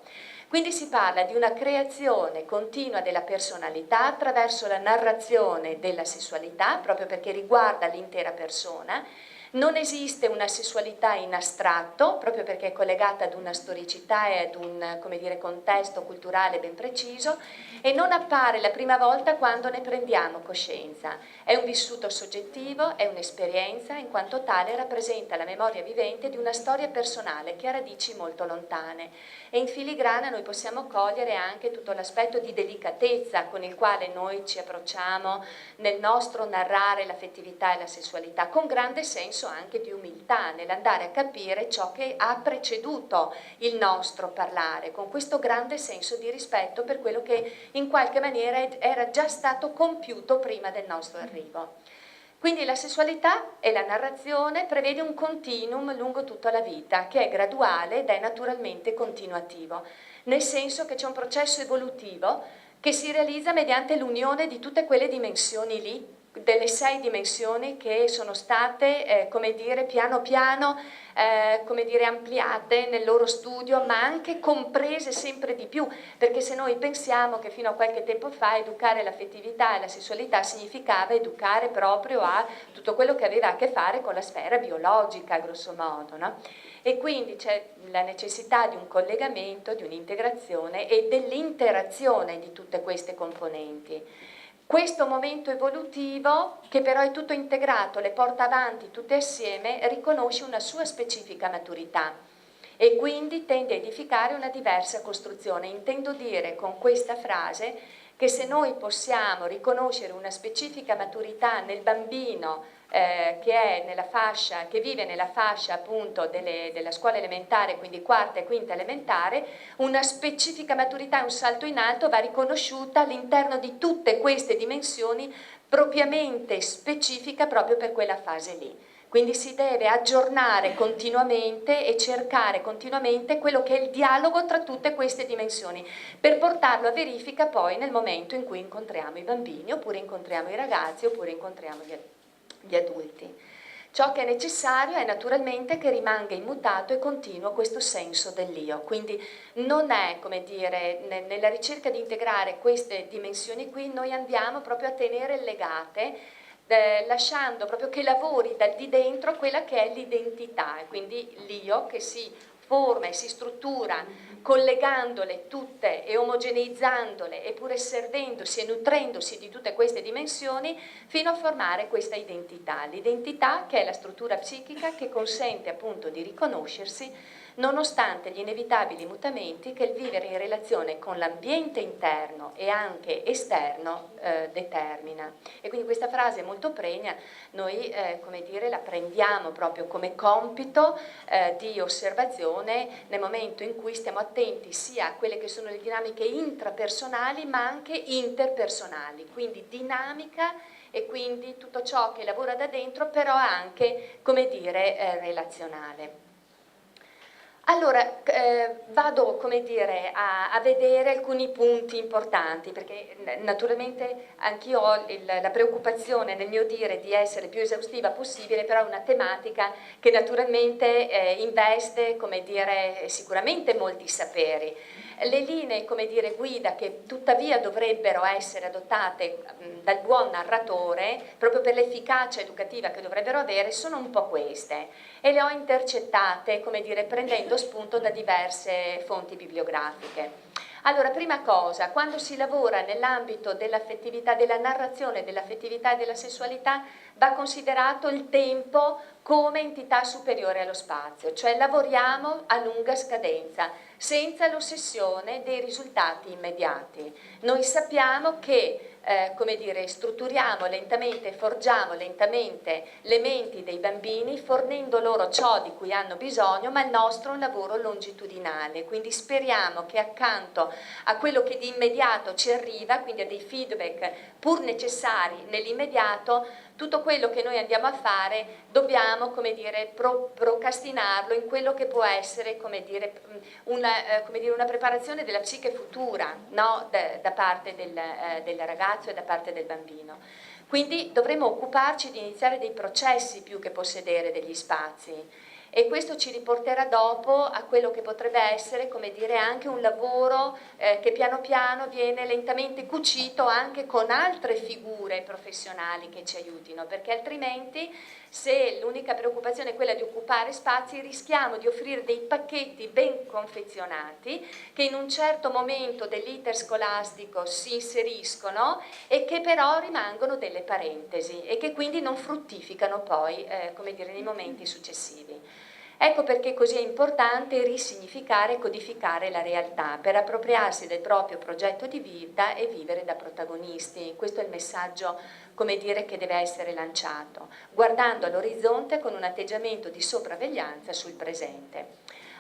Quindi si parla di una creazione continua della personalità attraverso la narrazione della sessualità, proprio perché riguarda l'intera persona. Non esiste una sessualità in astratto, proprio perché è collegata ad una storicità e ad un, come dire, contesto culturale ben preciso, e non appare la prima volta quando ne prendiamo coscienza. È un vissuto soggettivo, è un'esperienza, in quanto tale rappresenta la memoria vivente di una storia personale che ha radici molto lontane. E in filigrana noi possiamo cogliere anche tutto l'aspetto di delicatezza con il quale noi ci approcciamo nel nostro narrare l'affettività e la sessualità, con grande senso anche di umiltà nell'andare a capire ciò che ha preceduto il nostro parlare, con questo grande senso di rispetto per quello che in qualche maniera era già stato compiuto prima del nostro arrivo. Quindi la sessualità e la narrazione prevede un continuum lungo tutta la vita, che è graduale ed è naturalmente continuativo, nel senso che c'è un processo evolutivo che si realizza mediante l'unione di tutte quelle dimensioni lì, delle 6 dimensioni che sono state, come dire, piano piano, come dire, ampliate nel loro studio, ma anche comprese sempre di più, perché se noi pensiamo che fino a qualche tempo fa educare l'affettività e la sessualità significava educare proprio a tutto quello che aveva a che fare con la sfera biologica, grosso modo, no? E quindi c'è la necessità di un collegamento, di un'integrazione e dell'interazione di tutte queste componenti. Questo momento evolutivo, che però è tutto integrato, le porta avanti tutte assieme, riconosce una sua specifica maturità e quindi tende a edificare una diversa costruzione. Intendo dire con questa frase che se noi possiamo riconoscere una specifica maturità nel bambino che vive nella fascia appunto della scuola elementare, quindi quarta e quinta elementare, una specifica maturità, un salto in alto va riconosciuta all'interno di tutte queste dimensioni propriamente specifica proprio per quella fase lì. Quindi si deve aggiornare continuamente e cercare continuamente quello che è il dialogo tra tutte queste dimensioni, per portarlo a verifica poi nel momento in cui incontriamo i bambini, oppure incontriamo i ragazzi, oppure incontriamo gli adulti. Ciò che è necessario è naturalmente che rimanga immutato e continuo questo senso dell'io, quindi non è, come dire, nella ricerca di integrare queste dimensioni qui, noi andiamo proprio a tenere legate, lasciando proprio che lavori da di dentro quella che è l'identità, e quindi l'io che si forma e si struttura collegandole tutte e omogeneizzandole, eppure servendosi e nutrendosi di tutte queste dimensioni fino a formare questa identità. L'identità che è la struttura psichica che consente appunto di riconoscersi nonostante gli inevitabili mutamenti che il vivere in relazione con l'ambiente interno e anche esterno determina. E quindi questa frase è molto pregna, noi come dire, la prendiamo proprio come compito di osservazione nel momento in cui stiamo attenti sia a quelle che sono le dinamiche intrapersonali ma anche interpersonali, quindi dinamica e quindi tutto ciò che lavora da dentro però anche, come dire, relazionale. Allora, vado, come dire, a vedere alcuni punti importanti, perché naturalmente anch'io ho la preoccupazione nel mio dire di essere più esaustiva possibile, però è una tematica che naturalmente investe, come dire, sicuramente molti saperi. Le linee, come dire, guida che tuttavia dovrebbero essere adottate dal buon narratore, proprio per l'efficacia educativa che dovrebbero avere, sono un po' queste, e le ho intercettate, come dire, prendendo spunto da diverse fonti bibliografiche. Allora, prima cosa, quando si lavora nell'ambito dell'affettività, della narrazione dell'affettività e della sessualità, va considerato il tempo come entità superiore allo spazio, cioè lavoriamo a lunga scadenza, senza l'ossessione dei risultati immediati. Noi sappiamo che come dire, strutturiamo lentamente, forgiamo lentamente le menti dei bambini, fornendo loro ciò di cui hanno bisogno, ma il nostro è un lavoro longitudinale, quindi speriamo che accanto a quello che di immediato ci arriva, quindi a dei feedback pur necessari nell'immediato, tutto quello che noi andiamo a fare dobbiamo, come dire, procrastinarlo in quello che può essere, come dire, una preparazione della psiche futura, no? da parte del ragazzo e da parte del bambino. Quindi dovremo occuparci di iniziare dei processi più che possedere degli spazi. E questo ci riporterà dopo a quello che potrebbe essere, come dire, anche un lavoro che piano piano viene lentamente cucito anche con altre figure professionali che ci aiutino, perché altrimenti, se l'unica preoccupazione è quella di occupare spazi, rischiamo di offrire dei pacchetti ben confezionati che in un certo momento dell'iter scolastico si inseriscono e che però rimangono delle parentesi e che quindi non fruttificano poi, come dire, nei momenti successivi. Ecco perché così è importante risignificare e codificare la realtà per appropriarsi del proprio progetto di vita e vivere da protagonisti. Questo è il messaggio, come dire, che deve essere lanciato, guardando all'orizzonte con un atteggiamento di sopravveglianza sul presente.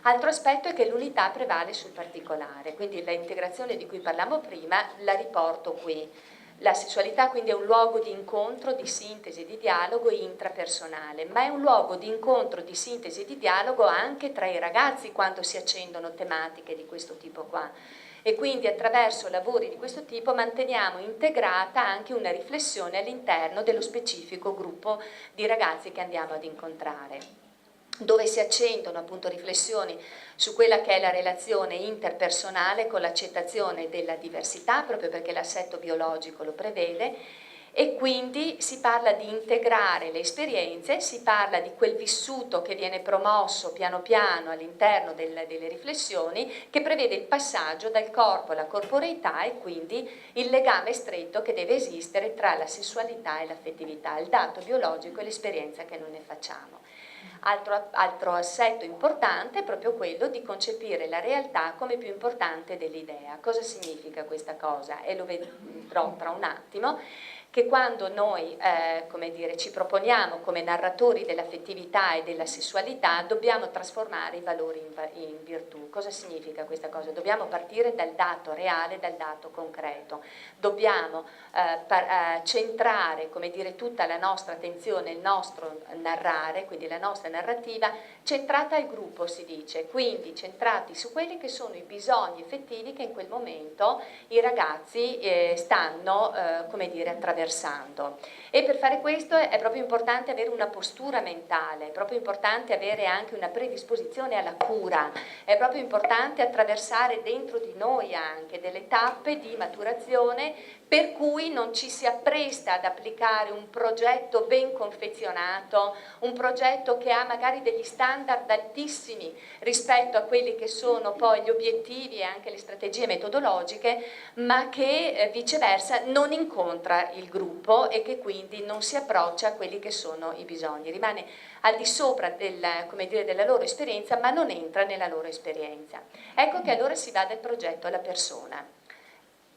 Altro aspetto è che l'unità prevale sul particolare, quindi l'integrazione di cui parlavamo prima la riporto qui. La sessualità quindi è un luogo di incontro, di sintesi, di dialogo intrapersonale, ma è un luogo di incontro, di sintesi e di dialogo anche tra i ragazzi quando si accendono tematiche di questo tipo qua. E quindi attraverso lavori di questo tipo manteniamo integrata anche una riflessione all'interno dello specifico gruppo di ragazzi che andiamo ad incontrare, dove si accendono appunto riflessioni su quella che è la relazione interpersonale con l'accettazione della diversità, proprio perché l'assetto biologico lo prevede, e quindi si parla di integrare le esperienze, si parla di quel vissuto che viene promosso piano piano all'interno delle riflessioni, che prevede il passaggio dal corpo alla corporeità e quindi il legame stretto che deve esistere tra la sessualità e l'affettività, il dato biologico e l'esperienza che noi ne facciamo. Altro assetto importante è proprio quello di concepire la realtà come più importante dell'idea. Cosa significa questa cosa? E lo vedrò tra un attimo, che quando noi come dire, ci proponiamo come narratori dell'affettività e della sessualità dobbiamo trasformare i valori in virtù. Cosa significa questa cosa? Dobbiamo partire dal dato reale, dal dato concreto, dobbiamo centrare, come dire, tutta la nostra attenzione, il nostro narrare, quindi la nostra narrativa centrata al gruppo, si dice, quindi centrati su quelli che sono i bisogni effettivi che in quel momento i ragazzi stanno come dire, attraversando. E per fare questo è proprio importante avere una postura mentale, è proprio importante avere anche una predisposizione alla cura, è proprio importante attraversare dentro di noi anche delle tappe di maturazione per cui non ci si appresta ad applicare un progetto ben confezionato, un progetto che ha magari degli standard altissimi rispetto a quelli che sono poi gli obiettivi e anche le strategie metodologiche, ma che viceversa non incontra il gruppo e che quindi non si approccia a quelli che sono i bisogni, rimane al di sopra come dire, della loro esperienza, ma non entra nella loro esperienza. Ecco che allora si va dal progetto alla persona.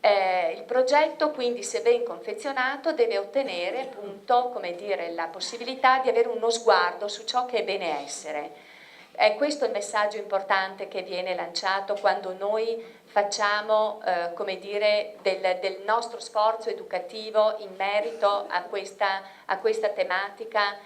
Il progetto quindi, se ben confezionato, deve ottenere appunto, come dire, la possibilità di avere uno sguardo su ciò che è bene essere. È questo il messaggio importante che viene lanciato quando noi facciamo come dire, del nostro sforzo educativo in merito a questa tematica,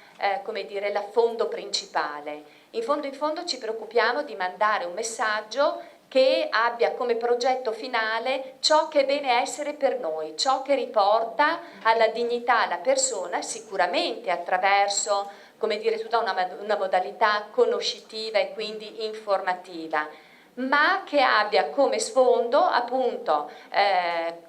come dire, l'affondo principale. In fondo ci preoccupiamo di mandare un messaggio che abbia come progetto finale ciò che è bene essere per noi, ciò che riporta alla dignità la persona, sicuramente attraverso, come dire, tutta una modalità conoscitiva e quindi informativa, ma che abbia come sfondo appunto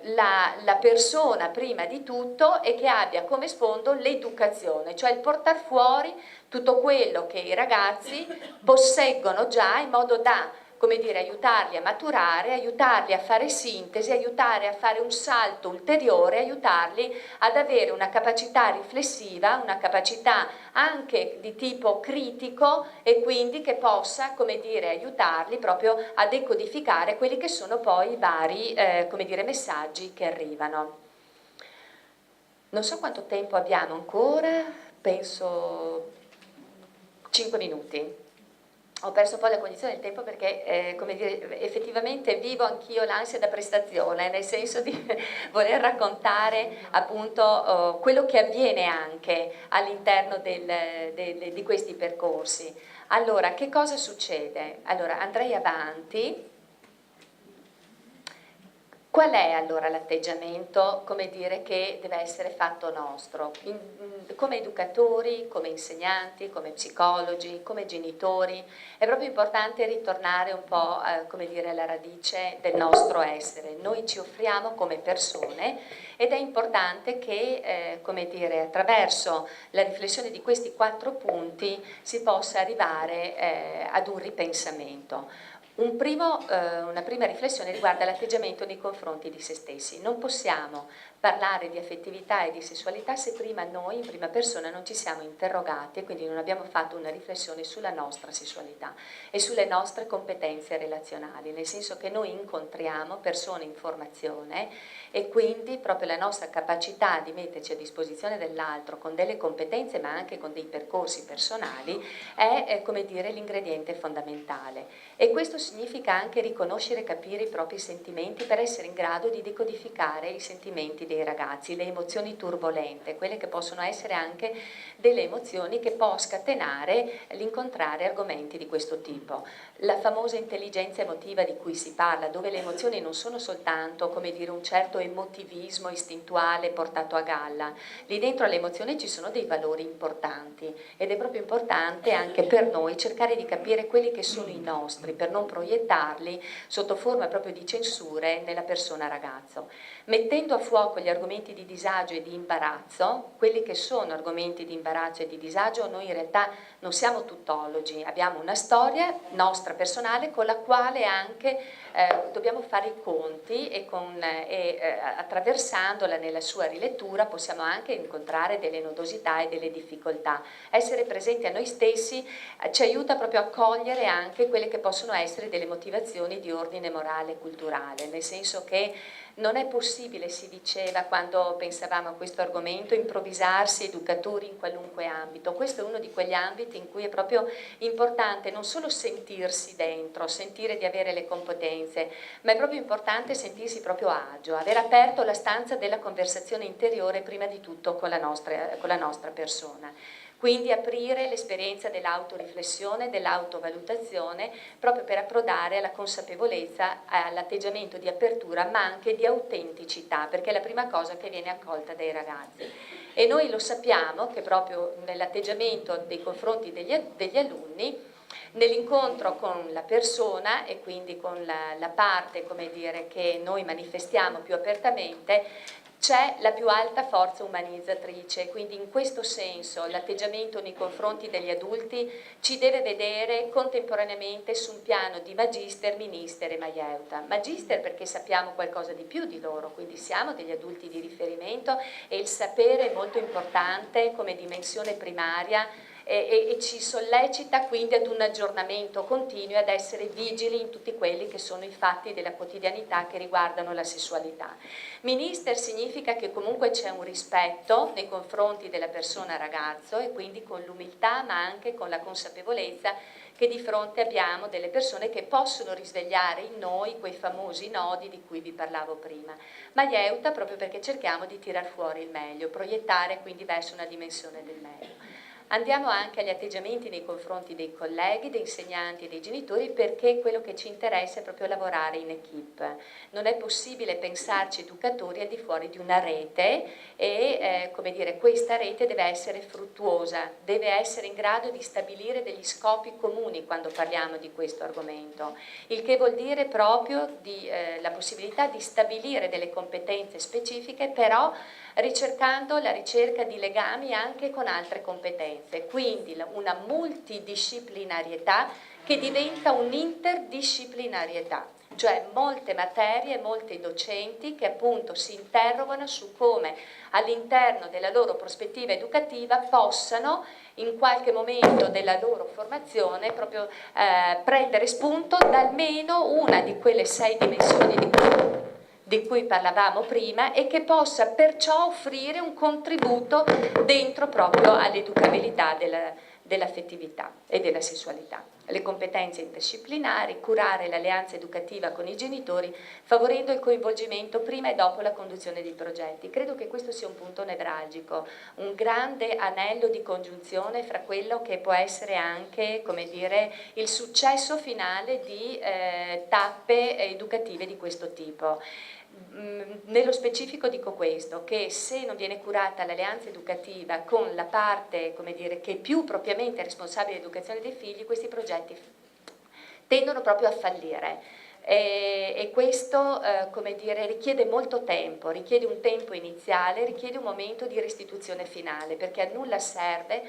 la persona prima di tutto, e che abbia come sfondo l'educazione, cioè il portare fuori tutto quello che i ragazzi posseggono già, in modo da, come dire, aiutarli a maturare, aiutarli a fare sintesi, aiutarli a fare un salto ulteriore, aiutarli ad avere una capacità riflessiva, una capacità anche di tipo critico, e quindi che possa, come dire, aiutarli proprio a decodificare quelli che sono poi i vari, come dire, messaggi che arrivano. Non so quanto tempo abbiamo ancora, penso 5 minuti. Ho perso poi la cognizione del tempo perché, come dire, effettivamente vivo anch'io l'ansia da prestazione, nel senso di voler raccontare appunto quello che avviene anche all'interno di questi percorsi. Allora, che cosa succede? Allora, andrei avanti. Qual è allora l'atteggiamento, come dire, che deve essere fatto nostro? Come educatori, come insegnanti, come psicologi, come genitori, è proprio importante ritornare un po', come dire, alla radice del nostro essere. Noi ci offriamo come persone, ed è importante che, come dire, attraverso la riflessione di questi 4 punti si possa arrivare ad un ripensamento. Una prima riflessione riguarda l'atteggiamento nei confronti di se stessi. Non possiamo parlare di affettività e di sessualità se prima noi, in prima persona, non ci siamo interrogati, e quindi non abbiamo fatto una riflessione sulla nostra sessualità e sulle nostre competenze relazionali, nel senso che noi incontriamo persone in formazione, e quindi proprio la nostra capacità di metterci a disposizione dell'altro con delle competenze, ma anche con dei percorsi personali, è, come dire, l'ingrediente fondamentale. E questo significa anche riconoscere e capire i propri sentimenti, per essere in grado di decodificare i sentimenti dei ragazzi, le emozioni turbolente, quelle che possono essere anche delle emozioni che può scatenare l'incontrare argomenti di questo tipo. La famosa intelligenza emotiva di cui si parla, dove le emozioni non sono soltanto, come dire, un certo emotivismo istintuale portato a galla. Lì dentro alle emozioni ci sono dei valori importanti, ed è proprio importante anche per noi cercare di capire quelli che sono i nostri, per non proiettarli sotto forma proprio di censure nella persona ragazzo. Mettendo a fuoco gli argomenti di disagio e di imbarazzo, quelli che sono argomenti di imbarazzo e di disagio, noi in realtà non siamo tuttologi, abbiamo una storia nostra personale con la quale anche dobbiamo fare i conti, e attraversandola nella sua rilettura possiamo anche incontrare delle nodosità e delle difficoltà. Essere presenti a noi stessi ci aiuta proprio a cogliere anche quelle che possono essere delle motivazioni di ordine morale e culturale, nel senso che non è possibile, si diceva quando pensavamo a questo argomento, improvvisarsi educatori in qualunque ambito. Questo è uno di quegli ambiti in cui è proprio importante non solo sentirsi dentro, sentire di avere le competenze, ma è proprio importante sentirsi proprio a agio, aver aperto la stanza della conversazione interiore prima di tutto con la nostra persona. Quindi aprire l'esperienza dell'autoriflessione, dell'autovalutazione, proprio per approdare alla consapevolezza, all'atteggiamento di apertura, ma anche di autenticità, perché è la prima cosa che viene accolta dai ragazzi. E noi lo sappiamo che proprio nell'atteggiamento nei confronti degli alunni, nell'incontro con la persona, e quindi con la parte, come dire, che noi manifestiamo più apertamente, c'è la più alta forza umanizzatrice. Quindi in questo senso l'atteggiamento nei confronti degli adulti ci deve vedere contemporaneamente su un piano di magister, minister e maieuta. Magister perché sappiamo qualcosa di più di loro, quindi siamo degli adulti di riferimento, e il sapere è molto importante come dimensione primaria, e ci sollecita quindi ad un aggiornamento continuo, ad essere vigili in tutti quelli che sono i fatti della quotidianità che riguardano la sessualità. Minister significa che comunque c'è un rispetto nei confronti della persona ragazzo, e quindi con l'umiltà ma anche con la consapevolezza che di fronte abbiamo delle persone che possono risvegliare in noi quei famosi nodi di cui vi parlavo prima. Maieuta proprio perché cerchiamo di tirar fuori il meglio, proiettare quindi verso una dimensione del meglio. Andiamo anche agli atteggiamenti nei confronti dei colleghi, dei insegnanti e dei genitori, perché quello che ci interessa è proprio lavorare in equipe. Non è possibile pensarci educatori al di fuori di una rete e come dire, questa rete deve essere fruttuosa, deve essere in grado di stabilire degli scopi comuni quando parliamo di questo argomento, il che vuol dire proprio la possibilità di stabilire delle competenze specifiche, però ricercando la ricerca di legami anche con altre competenze, quindi una multidisciplinarietà che diventa un'interdisciplinarietà, cioè molte materie, molti docenti che appunto si interrogano su come all'interno della loro prospettiva educativa possano in qualche momento della loro formazione proprio prendere spunto da almeno una di quelle 6 dimensioni di cui parlavamo prima e che possa perciò offrire un contributo dentro proprio all'educabilità dell'affettività e della sessualità. Le competenze interdisciplinari, curare l'alleanza educativa con i genitori, favorendo il coinvolgimento prima e dopo la conduzione dei progetti. Credo che questo sia un punto nevralgico, un grande anello di congiunzione fra quello che può essere anche, come dire, il successo finale di tappe educative di questo tipo. Nello specifico dico questo, che se non viene curata l'alleanza educativa con la parte, come dire, che è più propriamente responsabile dell'educazione dei figli, questi progetti tendono proprio a fallire. E questo, come dire, richiede molto tempo, richiede un tempo iniziale, richiede un momento di restituzione finale, perché a nulla serve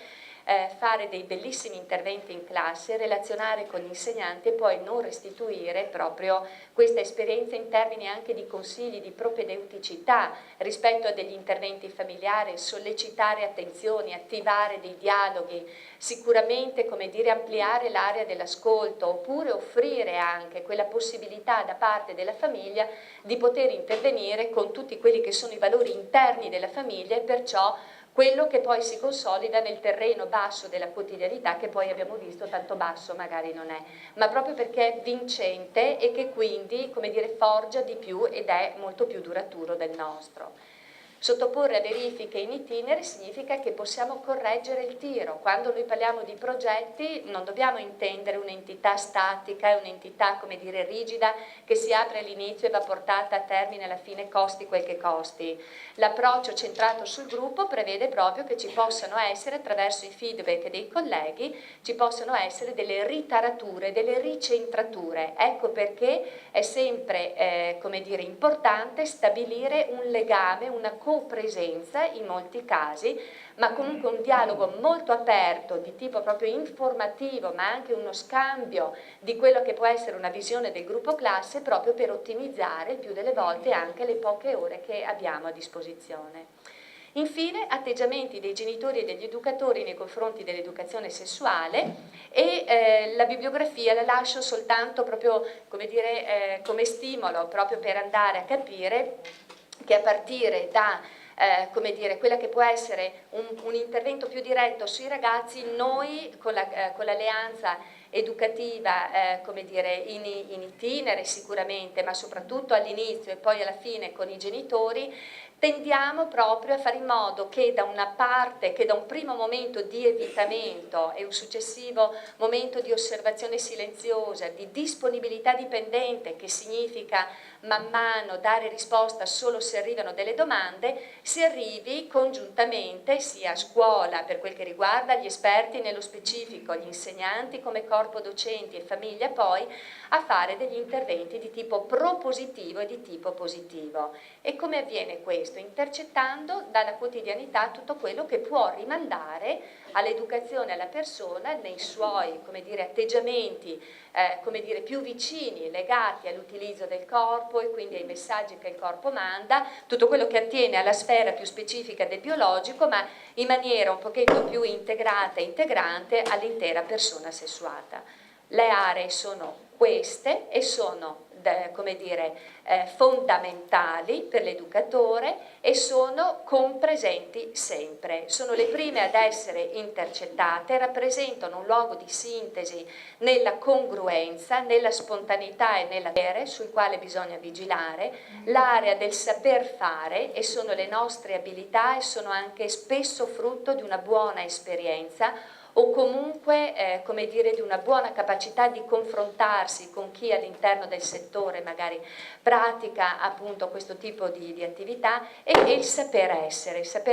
fare dei bellissimi interventi in classe, relazionare con gli insegnanti e poi non restituire proprio questa esperienza in termini anche di consigli, di propedeuticità rispetto a degli interventi familiari, sollecitare attenzioni, attivare dei dialoghi, sicuramente, come dire, ampliare l'area dell'ascolto, oppure offrire anche quella possibilità da parte della famiglia di poter intervenire con tutti quelli che sono i valori interni della famiglia e perciò quello che poi si consolida nel terreno basso della quotidianità, che poi abbiamo visto tanto basso magari non è, ma proprio perché è vincente e che quindi, come dire, forgia di più ed è molto più duraturo del nostro. Sottoporre a verifiche in itinere significa che possiamo correggere il tiro. Quando noi parliamo di progetti non dobbiamo intendere un'entità statica e un'entità, come dire, rigida che si apre all'inizio e va portata a termine alla fine costi quel che costi. L'approccio centrato sul gruppo prevede proprio che ci possano essere, attraverso i feedback dei colleghi, ci possono essere delle ritarature, delle ricentrature. Ecco perché è sempre, come dire, importante stabilire un legame, una copresenza in molti casi, ma comunque un dialogo molto aperto di tipo proprio informativo, ma anche uno scambio di quello che può essere una visione del gruppo classe proprio per ottimizzare il più delle volte anche le poche ore che abbiamo a disposizione. Infine, atteggiamenti dei genitori e degli educatori nei confronti dell'educazione sessuale e la bibliografia la lascio soltanto proprio, come dire, come stimolo, proprio per andare a capire che a partire da come dire, quella che può essere un intervento più diretto sui ragazzi, noi con l'alleanza educativa, come dire, in itinere sicuramente, ma soprattutto all'inizio e poi alla fine con i genitori, tendiamo proprio a fare in modo che da una parte, che da un primo momento di evitamento e un successivo momento di osservazione silenziosa, di disponibilità dipendente, che significa man mano dare risposta solo se arrivano delle domande, si arrivi congiuntamente sia a scuola per quel che riguarda gli esperti nello specifico, gli insegnanti come corpo docenti e famiglia poi, a fare degli interventi di tipo propositivo e di tipo positivo. E come avviene questo? Intercettando dalla quotidianità tutto quello che può rimandare all'educazione alla persona nei suoi, come dire, atteggiamenti come dire, più vicini, legati all'utilizzo del corpo e quindi ai messaggi che il corpo manda, tutto quello che attiene alla sfera più specifica del biologico, ma in maniera un pochetto più integrata e integrante all'intera persona sessuata. Le aree sono queste e sono come dire, fondamentali per l'educatore e sono compresenti sempre. Sono le prime ad essere intercettate, rappresentano un luogo di sintesi nella congruenza, nella spontaneità e nella vere, sul quale bisogna vigilare, l'area del saper fare, e sono le nostre abilità e sono anche spesso frutto di una buona esperienza o comunque come dire, di una buona capacità di confrontarsi con chi all'interno del settore magari pratica appunto questo tipo di attività, e il saper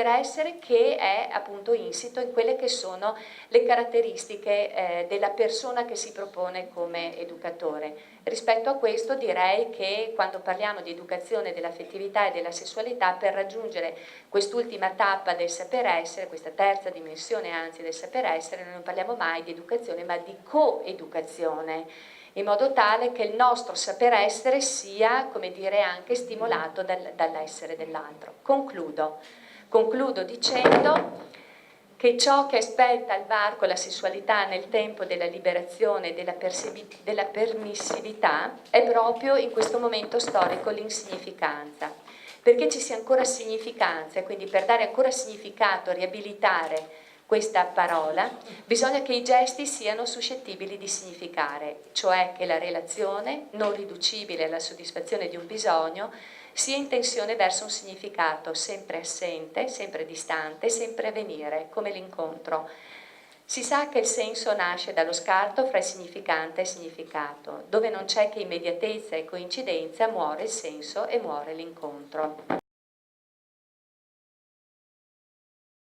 essere che è appunto insito in quelle che sono le caratteristiche della persona che si propone come educatore. Rispetto a questo direi che quando parliamo di educazione dell'affettività e della sessualità, per raggiungere quest'ultima tappa del saper essere, questa terza dimensione anzi del saper essere, noi non parliamo mai di educazione ma di coeducazione, in modo tale che il nostro saper essere sia, come dire, anche stimolato dall'essere dell'altro. Concludo dicendo che ciò che aspetta al varco la sessualità nel tempo della liberazione e della permissività è proprio in questo momento storico l'insignificanza, perché ci sia ancora significanza, e quindi per dare ancora significato, riabilitare questa parola, bisogna che i gesti siano suscettibili di significare, cioè che la relazione, non riducibile alla soddisfazione di un bisogno, sia in tensione verso un significato sempre assente, sempre distante, sempre a venire, come l'incontro. Si sa che il senso nasce dallo scarto fra il significante e il significato. Dove non c'è che immediatezza e coincidenza, muore il senso e muore l'incontro.